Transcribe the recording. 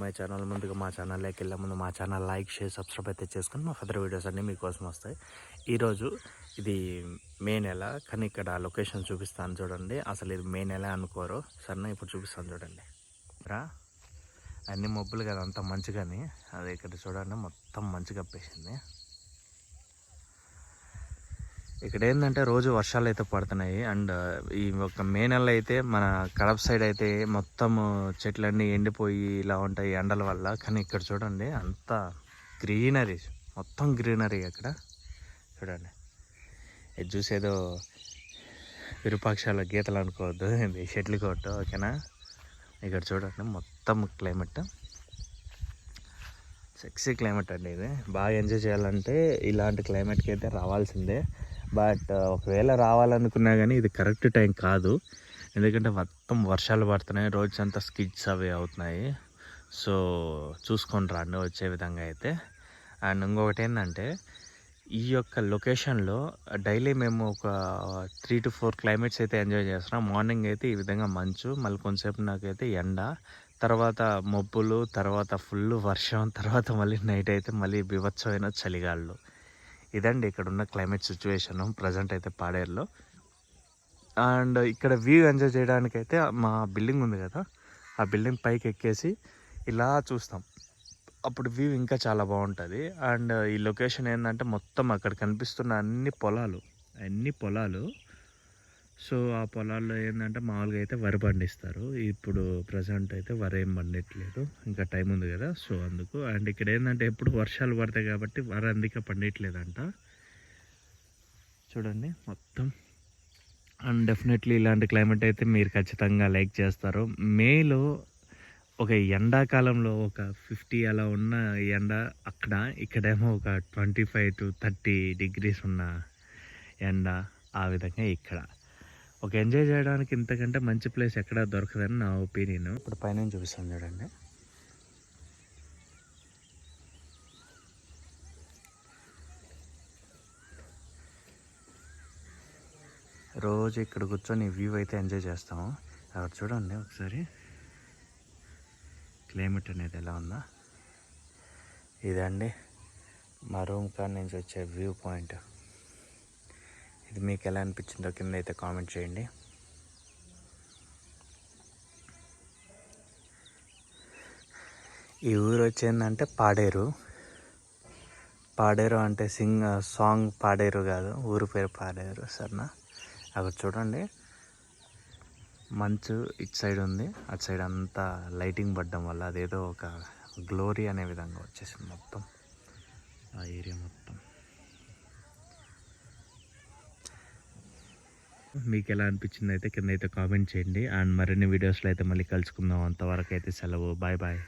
My channel. ముందుగా మా ఛానల్లోకి వెళ్ళే ముందు మా ఛానల్ లైక్, షేర్, సబ్స్క్రైబ్ అయితే చేసుకొని మా ఫర్దర్ వీడియోస్ అన్నీ మీకోసం వస్తాయి. ఈరోజు ఇది మే నెల, కానీ ఇక్కడ లొకేషన్ చూపిస్తాను చూడండి. అసలు ఇది మే నెల అనుకోరు, సరేనా? ఇప్పుడు చూపిస్తాను చూడండి. రా, అన్ని మబ్బులు కదా, అంత మంచు, కానీ అది ఇక్కడ చూడండి మొత్తం మంచు కప్పేసింది. ఇక్కడ ఏంటంటే రోజు వర్షాలు అయితే పడుతున్నాయి. అండ్ ఈ ఒక మే నెల అయితే మన కడప సైడ్ అయితే మొత్తం చెట్లన్నీ ఎండిపోయి ఇలా ఉంటాయి ఎండల వల్ల. కానీ ఇక్కడ చూడండి అంత గ్రీనరీ, మొత్తం గ్రీనరీ. అక్కడ చూడండి, ఇది చూసేదో విరూపాక్షాల గీతలు అనుకోవద్దు, ఇది షెట్లు కొట్టు, ఓకేనా? ఇక్కడ చూడండి మొత్తం క్లైమేట్, సెక్సీ క్లైమేట్ అండి. ఇది బాగా ఎంజాయ్ చేయాలంటే ఇలాంటి క్లైమేట్కి అయితే రావాల్సిందే. బట్ ఒకవేళ రావాలనుకున్నా కానీ ఇది కరెక్ట్ టైం కాదు, ఎందుకంటే మొత్తం వర్షాలు పడుతున్నాయి, రోజంతా స్కిడ్స్ అవి అవుతున్నాయి. సో చూసుకొని రండి వచ్చే విధంగా అయితే. అండ్ ఇంకొకటి ఏంటంటే ఈ యొక్క లొకేషన్లో డైలీ మేము ఒక 3 to 4 క్లైమేట్స్ అయితే ఎంజాయ్ చేస్తున్నాం. మార్నింగ్ అయితే ఈ విధంగా మంచు, మళ్ళీ కొంతసేపు నాకైతే ఎండ, తర్వాత మబ్బులు, తర్వాత ఫుల్ వర్షం, తర్వాత మళ్ళీ నైట్ అయితే మళ్ళీ బీభత్సమైన చలిగాళ్ళు. ఇదండి ఇక్కడ ఉన్న క్లైమేట్ సిచ్యువేషను ప్రజెంట్ అయితే పాడేరులో. అండ్ ఇక్కడ వ్యూ ఎంజాయ్ చేయడానికైతే మా బిల్డింగ్ ఉంది కదా, ఆ బిల్డింగ్ పైకి ఎక్కేసి ఇలా చూస్తాం, అప్పుడు వ్యూ ఇంకా చాలా బాగుంటుంది. అండ్ ఈ లొకేషన్ ఏంటంటే మొత్తం అక్కడ కనిపిస్తున్న అన్ని పొలాలు. సో ఆ పొలాల్లో ఏంటంటే మామూలుగా అయితే వరి పండిస్తారు. ఇప్పుడు ప్రజెంట్ అయితే వరి ఏం పండించలేదు, ఇంకా టైం ఉంది కదా, సో అందుకు. అండ్ ఇక్కడ ఏంటంటే ఎప్పుడు వర్షాలు పడతాయి కాబట్టి వరి అందుకే పండించలేదంట. చూడండి మొత్తం. అండ్ డెఫినెట్లీ ఇలాంటి క్లైమేట్ అయితే మీరు ఖచ్చితంగా లైక్ చేస్తారు. మేలో ఒక ఎండాకాలంలో ఒక 50 అలా ఉన్న ఎండ అక్కడ, ఇక్కడేమో ఒక 25 to 30 degrees ఉన్న ఎండ, ఆ విధంగా ఇక్కడ ఒక ఎంజాయ్ చేయడానికి ఇంతకంటే మంచి ప్లేస్ ఎక్కడా దొరకదని నా ఒపీనియన్. ఇప్పుడు పైన చూపిస్తాను చూడండి. రోజు ఇక్కడ కూర్చొని వ్యూ అయితే ఎంజాయ్ చేస్తాము. అక్కడ చూడండి ఒకసారి క్లైమేట్ అనేది ఎలా ఉందా. ఇదండి మా రూమ్ కాడ నుంచి వచ్చే వ్యూ పాయింట్. ఇది మీకు ఎలా అనిపించిందో కింద అయితే కామెంట్ చేయండి. ఈ ఊరు వచ్చిందంటే పాడేరు అంటే సాంగ్ పాడేరు కాదు, ఊరు పేరు పాడేరు, సరేనా? అక్కడ చూడండి మంచు ఇటు సైడ్ ఉంది, అటు సైడ్ అంతా లైటింగ్ పడడం వల్ల అదేదో ఒక గ్లోరీ అనే విధంగా వచ్చేసింది మొత్తం ఆ ఏరియా మొత్తం. మీకు ఎలా అనిపించింది అయితే కింద అయితే కామెంట్ చేయండి. అండ్ మరిన్ని వీడియోస్లో అయితే మళ్ళీ కలుసుకుందాం. అంతవరకు అయితే సెలవు, బాయ్ బాయ్.